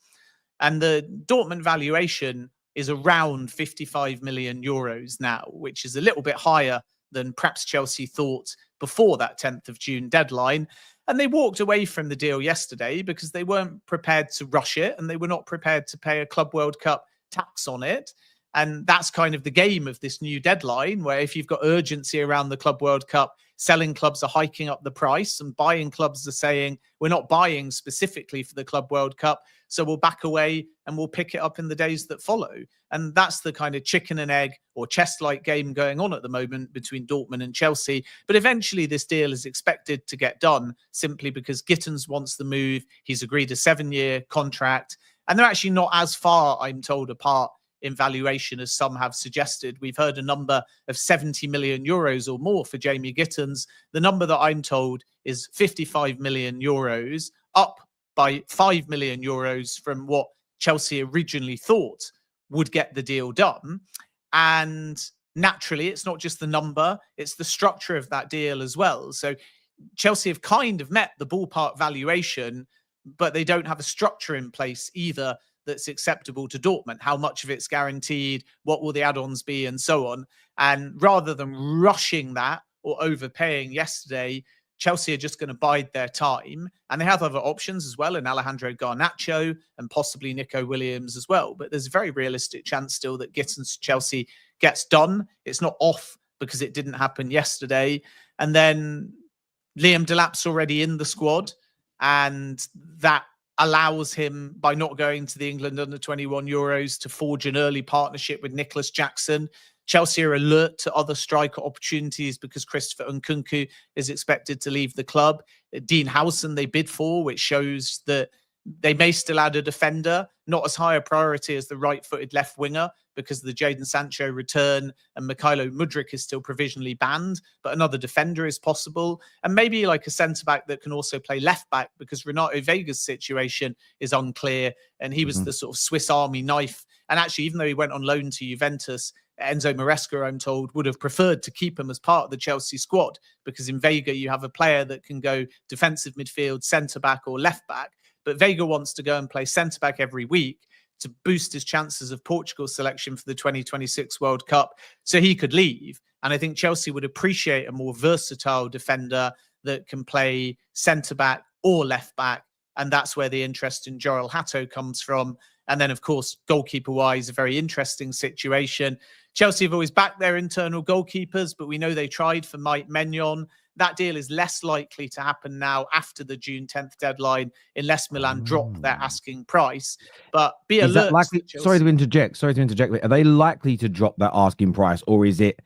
And the Dortmund valuation is around 55 million euros now, which is a little bit higher than perhaps Chelsea thought before that 10th of June deadline. And they walked away from the deal yesterday because they weren't prepared to rush it, and they were not prepared to pay a Club World Cup tax on it. And that's kind of the game of this new deadline, where if you've got urgency around the Club World Cup, selling clubs are hiking up the price and buying clubs are saying, we're not buying specifically for the Club World Cup, so we'll back away and we'll pick it up in the days that follow. And that's the kind of chicken and egg or chess-like game going on at the moment between Dortmund and Chelsea. But eventually this deal is expected to get done simply because Gittens wants the move. He's agreed a 7-year contract, and they're actually not as far, I'm told, apart in valuation as some have suggested. We've heard a number of 70 million euros or more for Jamie Gittens. The number that I'm told is 55 million euros, up by 5 million euros from what Chelsea originally thought would get the deal done. And naturally, it's not just the number, it's the structure of that deal as well. So Chelsea have kind of met the ballpark valuation, but they don't have a structure in place either that's acceptable to Dortmund. How much of it's guaranteed? What will the add-ons be? And so on. And rather than rushing that or overpaying yesterday, Chelsea are just going to bide their time. And they have other options as well in Alejandro Garnacho and possibly Nico Williams as well. But there's a very realistic chance still that Gittens Chelsea gets done. It's not off because it didn't happen yesterday. And then Liam Delap's already in the squad, and that allows him, by not going to the England under-21 Euros, to forge an early partnership with Nicholas Jackson. Chelsea are alert to other striker opportunities because Christopher Nkunku is expected to leave the club. Dean Howson they bid for, which shows that they may still add a defender, not as high a priority as the right-footed left winger because of the Jadon Sancho return, and Mikhailo Mudryk is still provisionally banned, but another defender is possible. And maybe like a centre-back that can also play left-back because Renato Vega's situation is unclear, and he was the sort of Swiss Army knife. And actually, even though he went on loan to Juventus, Enzo Maresca, I'm told, would have preferred to keep him as part of the Chelsea squad because in Vega, you have a player that can go defensive midfield, centre-back or left-back. But Vega wants to go and play centre-back every week to boost his chances of Portugal's selection for the 2026 World Cup, so he could leave. And I think Chelsea would appreciate a more versatile defender that can play centre-back or left-back, and that's where the interest in Joel Hato comes from. And then, of course, goalkeeper-wise, a very interesting situation. Chelsea have always backed their internal goalkeepers, but we know they tried for Mike Maignan. That deal is less likely to happen now after the June 10th deadline, unless Milan drop their asking price. But be alert. Sorry to interject. Are they likely to drop that asking price, or is it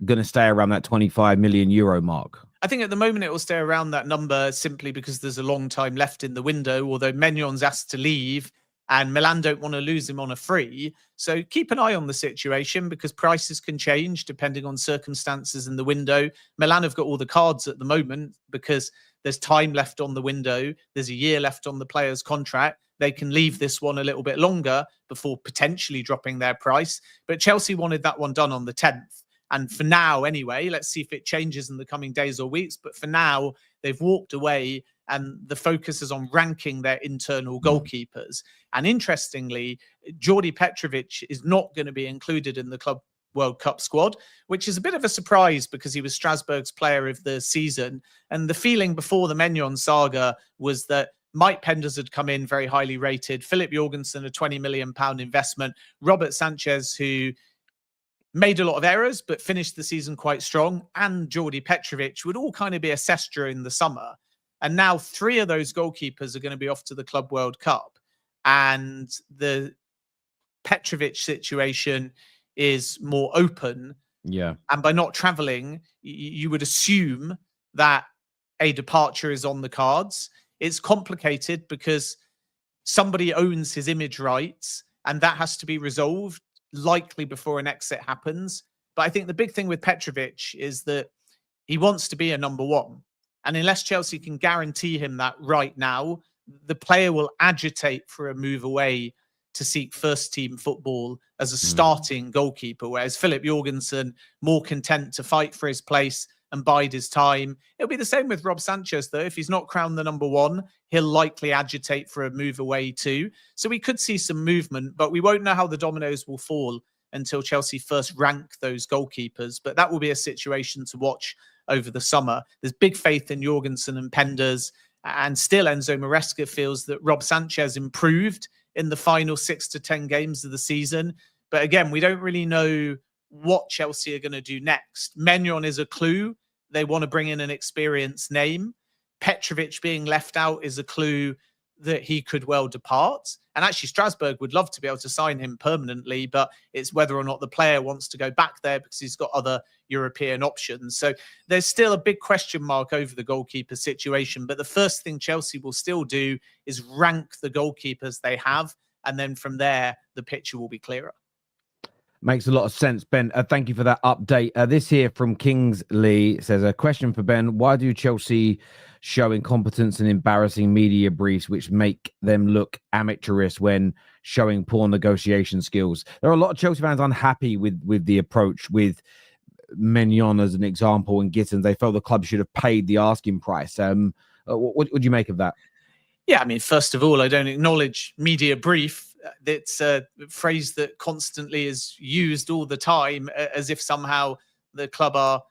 going to stay around that 25 million euro mark? I think at the moment it will stay around that number simply because there's a long time left in the window, although Maignan's asked to leave and Milan don't want to lose him on a free. So keep an eye on the situation because prices can change depending on circumstances in the window. Milan have got all the cards at the moment because there's time left on the window. There's a year left on the player's contract. They can leave this one a little bit longer before potentially dropping their price. But Chelsea wanted that one done on the 10th. And for now, anyway, let's see if it changes in the coming days or weeks. But for now, they've walked away and the focus is on ranking their internal goalkeepers. And interestingly, Jordi Petrovic is not going to be included in the Club World Cup squad, which is a bit of a surprise because he was Strasbourg's player of the season. And the feeling before the Maignan saga was that Mike Penders had come in very highly rated, Philip Jorgensen, a £20 million investment, Robert Sanchez, who made a lot of errors, but finished the season quite strong, and Jordi Petrovic would all kind of be assessed during the summer. And now 3 of those goalkeepers are going to be off to the Club World Cup. And the Petrovic situation is more open. Yeah. And by not traveling, you would assume that a departure is on the cards. It's complicated because somebody owns his image rights and that has to be resolved likely before an exit happens. But I think the big thing with Petrovic is that he wants to be a number 1. And unless Chelsea can guarantee him that right now, the player will agitate for a move away to seek first team football as a starting goalkeeper. Whereas Philip Jorgensen, more content to fight for his place and bide his time. It'll be the same with Rob Sanchez, though. If he's not crowned the number 1, he'll likely agitate for a move away too. So we could see some movement, but we won't know how the dominoes will fall until Chelsea first rank those goalkeepers. But that will be a situation to watch over the summer. There's big faith in Jorgensen and Penders, and still Enzo Maresca feels that Rob Sanchez improved in the final 6 to 10 games of the season. But again, we don't really know what Chelsea are going to do next. Maignan is a clue. They want to bring in an experienced name. Petrovic being left out is a clue that he could well depart. And actually, Strasbourg would love to be able to sign him permanently, but it's whether or not the player wants to go back there because he's got other European options. So there's still a big question mark over the goalkeeper situation. But the first thing Chelsea will still do is rank the goalkeepers they have. And then from there, the picture will be clearer. Makes a lot of sense, Ben. Thank you for that update. This here from Kingsley says, a question for Ben. Why do Chelsea show incompetence and embarrassing media briefs which make them look amateurish when showing poor negotiation skills? There are a lot of Chelsea fans unhappy with the approach with Maignan as an example and Gittens. They felt the club should have paid the asking price. What would you make of that? Yeah, I mean, first of all, I don't acknowledge media brief. It's a phrase that constantly is used all the time as if somehow the club are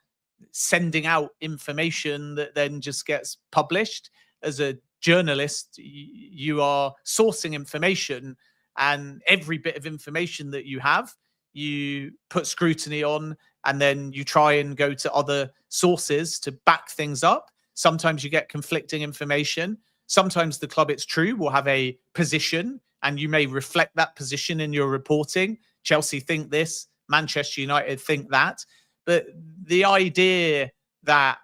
sending out information that then just gets published. As a journalist, you are sourcing information, and every bit of information that you have, you put scrutiny on, and then you try and go to other sources to back things up. Sometimes you get conflicting information. Sometimes the club, it's true, will have a position and you may reflect that position in your reporting. Chelsea think this, Manchester United think that. But the idea that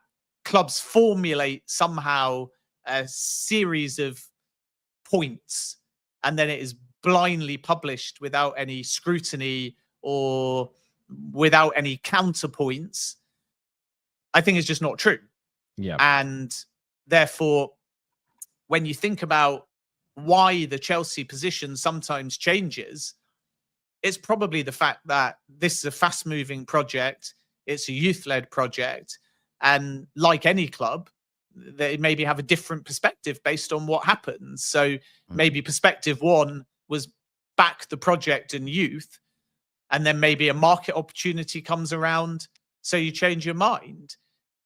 clubs formulate somehow a series of points and then it is blindly published without any scrutiny or without any counterpoints, I think is just not true. Yeah. And therefore, when you think about why the Chelsea position sometimes changes, it's probably the fact that this is a fast-moving project. It's a youth-led project. And like any club, they maybe have a different perspective based on what happens. So maybe perspective 1 was back the project and youth, and then maybe a market opportunity comes around, so you change your mind.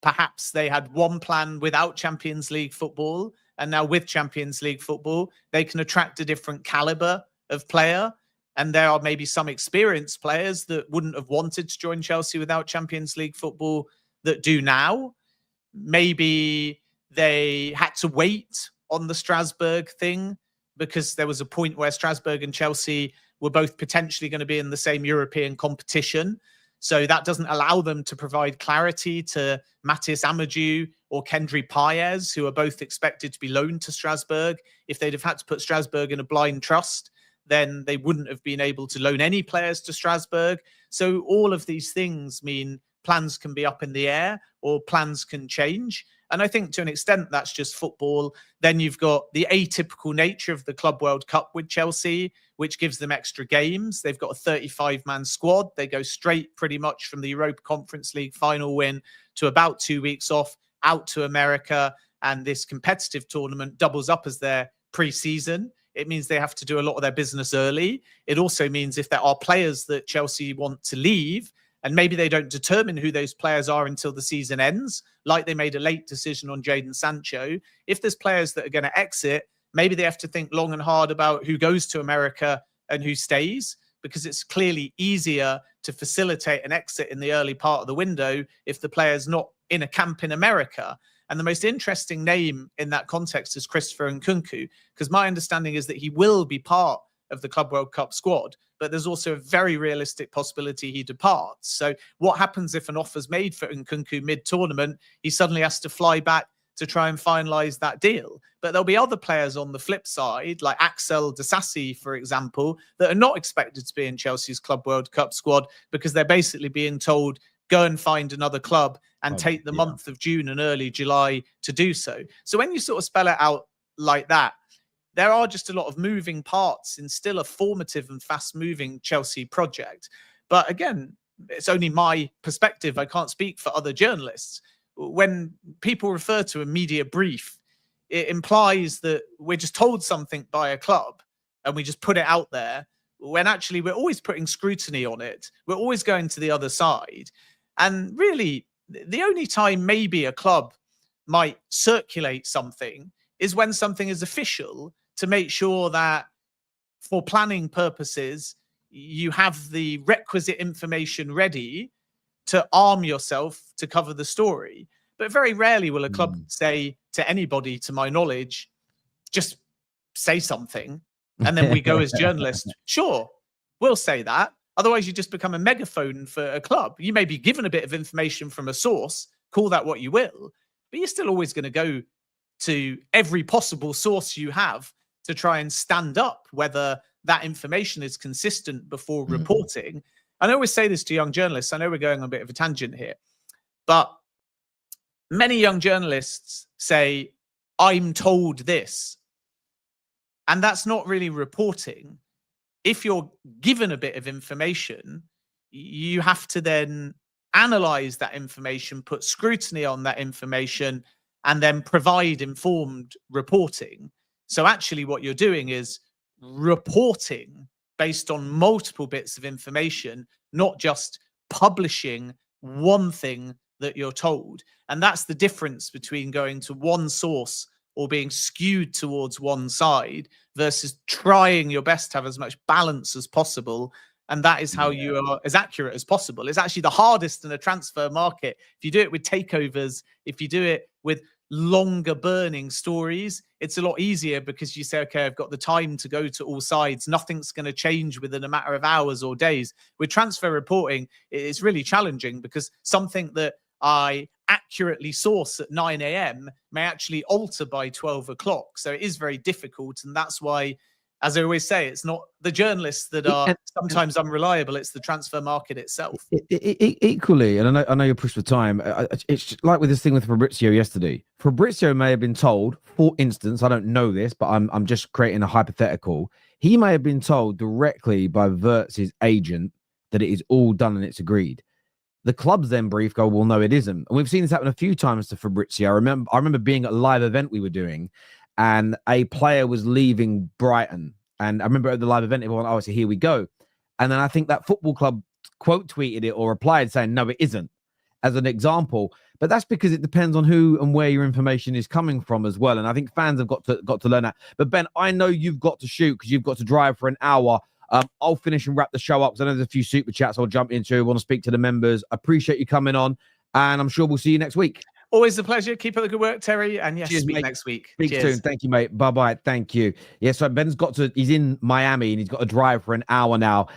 Perhaps they had one plan without Champions League football, and now with Champions League football, they can attract a different caliber of player. And there are maybe some experienced players that wouldn't have wanted to join Chelsea without Champions League football that do now. Maybe they had to wait on the Strasbourg thing because there was a point where Strasbourg and Chelsea were both potentially going to be in the same European competition. So that doesn't allow them to provide clarity to Matis Amadou or Kendry Paez, who are both expected to be loaned to Strasbourg. If they'd have had to put Strasbourg in a blind trust, then they wouldn't have been able to loan any players to Strasbourg. So all of these things mean plans can be up in the air or plans can change. And I think to an extent, that's just football. Then you've got the atypical nature of the Club World Cup with Chelsea, which gives them extra games. They've got a 35-man squad. They go straight pretty much from the Europa Conference League final win to about 2 weeks off, out to America. And this competitive tournament doubles up as their pre-season. It means they have to do a lot of their business early. It also means if there are players that Chelsea want to leave, and maybe they don't determine who those players are until the season ends, like they made a late decision on Jadon Sancho. If there's players that are going to exit, maybe they have to think long and hard about who goes to America and who stays, because it's clearly easier to facilitate an exit in the early part of the window if the player's not in a camp in America. And the most interesting name in that context is Christopher Nkunku, because my understanding is that he will be part of the Club World Cup squad, but there's also a very realistic possibility he departs. So what happens if an offer's made for Nkunku mid-tournament? He suddenly has to fly back to try and finalise that deal. But there'll be other players on the flip side, like Axel Disasi, for example, that are not expected to be in Chelsea's Club World Cup squad because they're basically being told, go and find another club and take the month of June and early July to do so. So when you sort of spell it out like that, there are just a lot of moving parts in still a formative and fast-moving Chelsea project. But again, it's only my perspective. I can't speak for other journalists. When people refer to a media brief, it implies that we're just told something by a club and we just put it out there, when actually we're always putting scrutiny on it. We're always going to the other side. And really, the only time maybe a club might circulate something is when something is official, to make sure that for planning purposes, you have the requisite information ready to arm yourself to cover the story. But very rarely will a club say to anybody, to my knowledge, just say something. And then we go as journalists, sure, we'll say that. Otherwise, you just become a megaphone for a club. You may be given a bit of information from a source, call that what you will, but you're still always going to go to every possible source you have to try and stand up whether that information is consistent before reporting. And I always say this to young journalists. I know we're going on a bit of a tangent here, but many young journalists say, I'm told this. And that's not really reporting. If you're given a bit of information, you have to then analyze that information, put scrutiny on that information, and then provide informed reporting. So actually what you're doing is reporting based on multiple bits of information, not just publishing one thing that you're told. And that's the difference between going to one source or being skewed towards one side versus trying your best to have as much balance as possible. And that is how you are as accurate as possible. It's actually the hardest in a transfer market. If you do it with takeovers, if you do it with longer burning stories, it's a lot easier because you say, okay, I've got the time to go to all sides. Nothing's going to change within a matter of hours or days. With transfer reporting, it's really challenging because something that I accurately source at 9 a.m. may actually alter by 12 o'clock. So it is very difficult. And that's why, as I always say, it's not the journalists that are sometimes unreliable. It's the transfer market itself. Equally, and I know you're pushed for time. It's like with this thing with Fabrizio yesterday. Fabrizio may have been told, for instance, I don't know this, but I'm just creating a hypothetical. He may have been told directly by Wirtz's agent that it is all done and it's agreed. The clubs then brief go, well, no, it isn't. And we've seen this happen a few times to Fabrizio. I remember being at a live event we were doing, and a player was leaving Brighton. And I remember at the live event, everyone, oh, so here we go. And then I think that football club quote tweeted it or replied saying, no, it isn't, as an example. But that's because it depends on who and where your information is coming from as well. And I think fans have got to learn that. But Ben, I know you've got to shoot because you've got to drive for an hour. I'll finish and wrap the show up because I know there's a few super chats I'll jump into. I want to speak to the members. Appreciate you coming on, and I'm sure we'll see you next week. Always a pleasure. Keep up the good work, Terry. And yes, Cheers, speak mate. next week. Speak Cheers. soon. Thank you, mate. Bye-bye. Thank you. Yeah, so Ben's he's in Miami and he's got to drive for an hour now.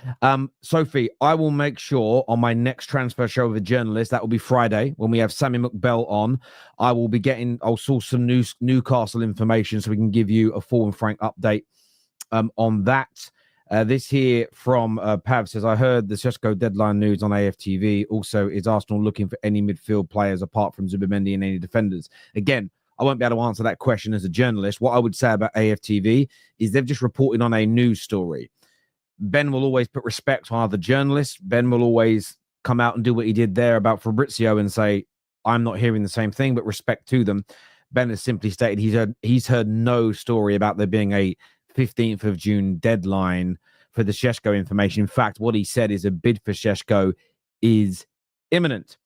Sophie, I will make sure on my next transfer show with a journalist, that will be Friday when we have Sammy McBell on. I'll source some Newcastle information so we can give you a full and frank update on that. This here from Pav says, I heard the Sesko deadline news on AFTV. Also, is Arsenal looking for any midfield players apart from Zubimendi and any defenders? Again, I won't be able to answer that question as a journalist. What I would say about AFTV is they've just reported on a news story. Ben will always put respect on other journalists. Ben will always come out and do what he did there about Fabrizio and say, I'm not hearing the same thing, but respect to them. Ben has simply stated he's heard no story about there being a 15th of June deadline for the Sesko information. In fact, what he said is a bid for Sesko is imminent.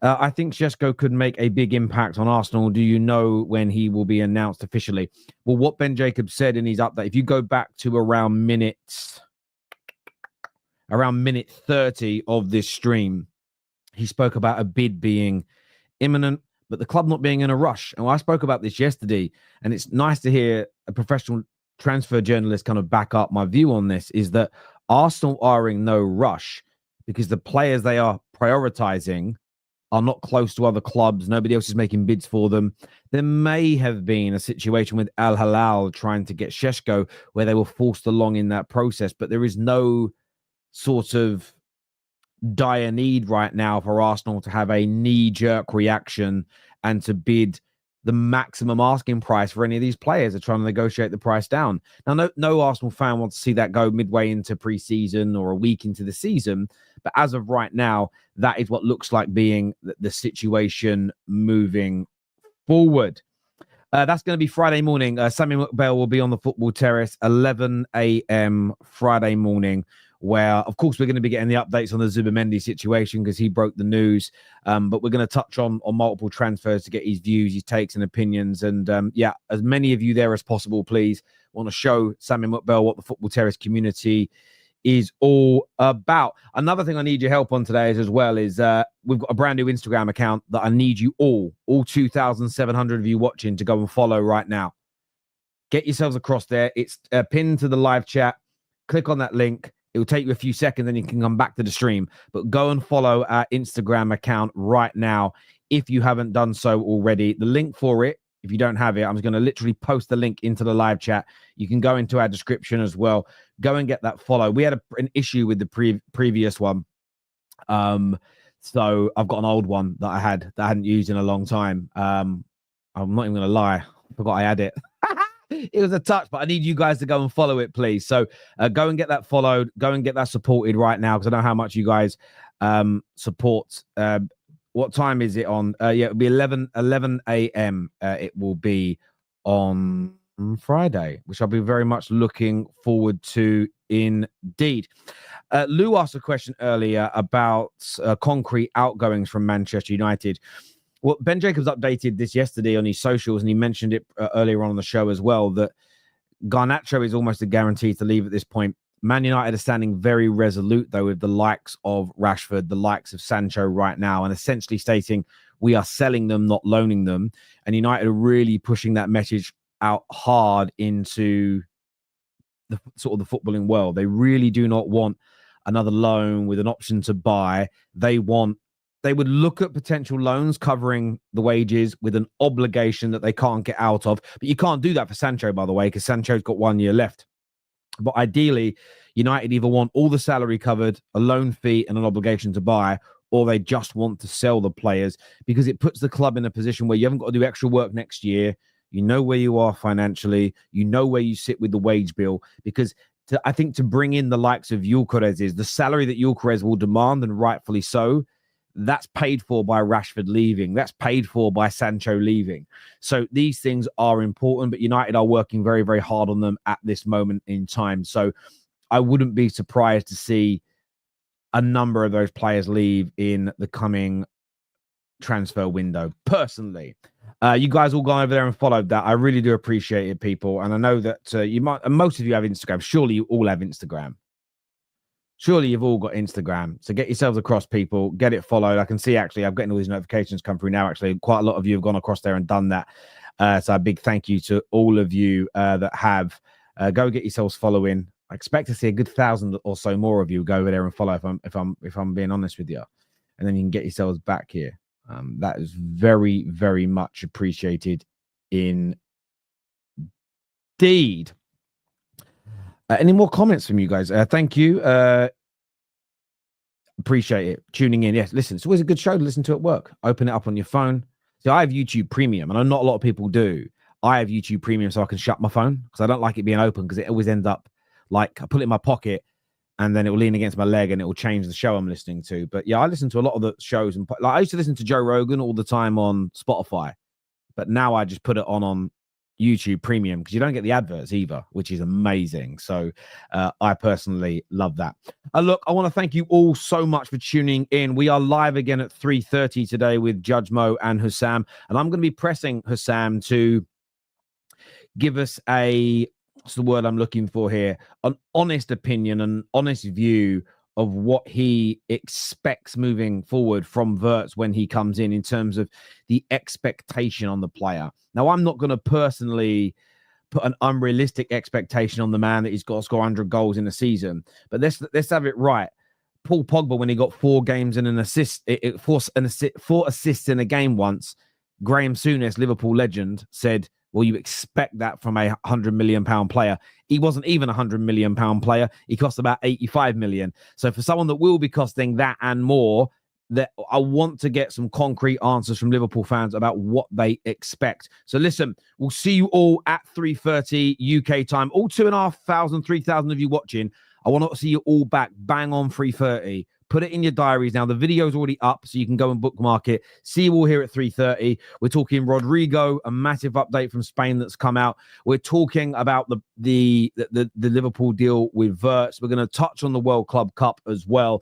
I think Sesko could make a big impact on Arsenal. Do you know when he will be announced officially? Well, what Ben Jacobs said in his update, if you go back to around minute 30 of this stream, he spoke about a bid being imminent, but the club not being in a rush. And I spoke about this yesterday, and it's nice to hear a professional transfer journalist kind of back up my view on this, is that Arsenal are in no rush because the players they are prioritizing are not close to other clubs. Nobody else is making bids for them. There may have been a situation with Al Hilal trying to get Sesko where they were forced along in that process, but there is no sort of dire need right now for Arsenal to have a knee-jerk reaction and to bid the maximum asking price for any of these players. Are trying to negotiate the price down. Now, no Arsenal fan wants to see that go midway into pre-season or a week into the season. But as of right now, that is what looks like being the situation moving forward. That's going to be Friday morning. Sammy McBell will be on the Football Terrace, 11 a.m. Friday morning, where, of course, we're going to be getting the updates on the Zubimendi situation because he broke the news. But we're going to touch on multiple transfers to get his views, his takes and opinions. And yeah, as many of you there as possible, please. Want to show Sammy McBell what the Football Terrace community is all about. Another thing I need your help on today as well is we've got a brand new Instagram account that I need you all 2,700 of you watching to go and follow right now. Get yourselves across there. It's pinned to the live chat. Click on that link. It will take you a few seconds and you can come back to the stream. But go and follow our Instagram account right now if you haven't done so already. The link for it, if you don't have it, I'm just going to literally post the link into the live chat. You can go into our description as well. Go and get that follow. We had an issue with the previous one. So I've got an old one that I hadn't used in a long time. I'm not even going to lie. I forgot I had it. It was a touch, but I need you guys to go and follow it, please. So go and get that followed. Go and get that supported right now because I know how much you guys support. What time is it on? Yeah, it'll be 11 a.m. It will be on Friday, which I'll be very much looking forward to indeed. Lou asked a question earlier about concrete outgoings from Manchester United. Well, Ben Jacobs updated this yesterday on his socials, and he mentioned it earlier on the show as well, that Garnacho is almost a guarantee to leave at this point. Man United are standing very resolute, though, with the likes of Rashford, the likes of Sancho right now, and essentially stating we are selling them, not loaning them. And United are really pushing that message out hard into the sort of the footballing world. They really do not want another loan with an option to buy. They would look at potential loans covering the wages with an obligation that they can't get out of. But you can't do that for Sancho, by the way, because Sancho's got 1 year left. But ideally, United either want all the salary covered, a loan fee and an obligation to buy, or they just want to sell the players because it puts the club in a position where you haven't got to do extra work next year. You know where you are financially. You know where you sit with the wage bill. Because I think to bring in the likes of Gyokeres, the salary that Gyokeres will demand, and rightfully so, that's paid for by Rashford leaving. That's paid for by Sancho leaving. So these things are important, but United are working very, very hard on them at this moment in time. So I wouldn't be surprised to see a number of those players leave in the coming transfer window. Personally, you guys all gone over there and followed that. I really do appreciate it, people. And I know that you might, and most of you have Instagram. Surely you all have Instagram. Surely you've all got Instagram. So get yourselves across, people. Get it followed. I can see, actually, I'm getting all these notifications come through now. Actually, quite a lot of you have gone across there and done that. So a big thank you to all of you that have. Go get yourselves following. I expect to see a good 1,000 or so more of you go over there and follow, if I'm being honest with you. And then you can get yourselves back here. That is very, very much appreciated indeed. Any more comments from you guys? Thank you. Appreciate it. Tuning in. Yes, listen, it's always a good show to listen to at work. Open it up on your phone. See, I have YouTube Premium. I know not a lot of people do. I have YouTube Premium so I can shut my phone because I don't like it being open because it always ends up like I put it in my pocket and then it will lean against my leg and it will change the show I'm listening to. But yeah, I listen to a lot of the shows. And like I used to listen to Joe Rogan all the time on Spotify. But now I just put it on YouTube Premium because you don't get the adverts either, which is amazing. So I personally love that. Look, I want to thank you all so much for tuning in. We are live again at 3:30 today with Judge Mo and Hussam, and I'm going to be pressing Hussam to give us what's the word I'm looking for here, an honest opinion, an honest view of what he expects moving forward from Wirtz when he comes in terms of the expectation on the player. Now, I'm not going to personally put an unrealistic expectation on the man that he's got to score 100 goals in a season, but let's have it right. Paul Pogba, when he got 4 games and an assist, 4 assists in a game once, Graham Souness, Liverpool legend, said, well, you expect that from a £100 million player. He wasn't even a £100 million player. He cost about 85 million. So for someone that will be costing that and more, that I want to get some concrete answers from Liverpool fans about what they expect. So listen, we'll see you all at 3:30 UK time. All 2,500, 3,000 of you watching. I want to see you all back bang on 3:30. Put it in your diaries now. The video's already up, so you can go and bookmark it. See you all here at 3:30. We're talking Rodrygo, a massive update from Spain that's come out. We're talking about the Liverpool deal with Wirtz. We're going to touch on the World Club Cup as well,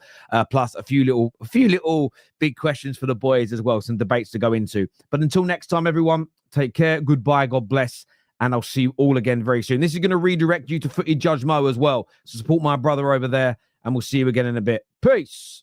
plus a few little big questions for the boys as well, some debates to go into. But until next time, everyone, take care. Goodbye. God bless. And I'll see you all again very soon. This is going to redirect you to Footy Judge Mo as well. So support my brother over there. And we'll see you again in a bit. Peace.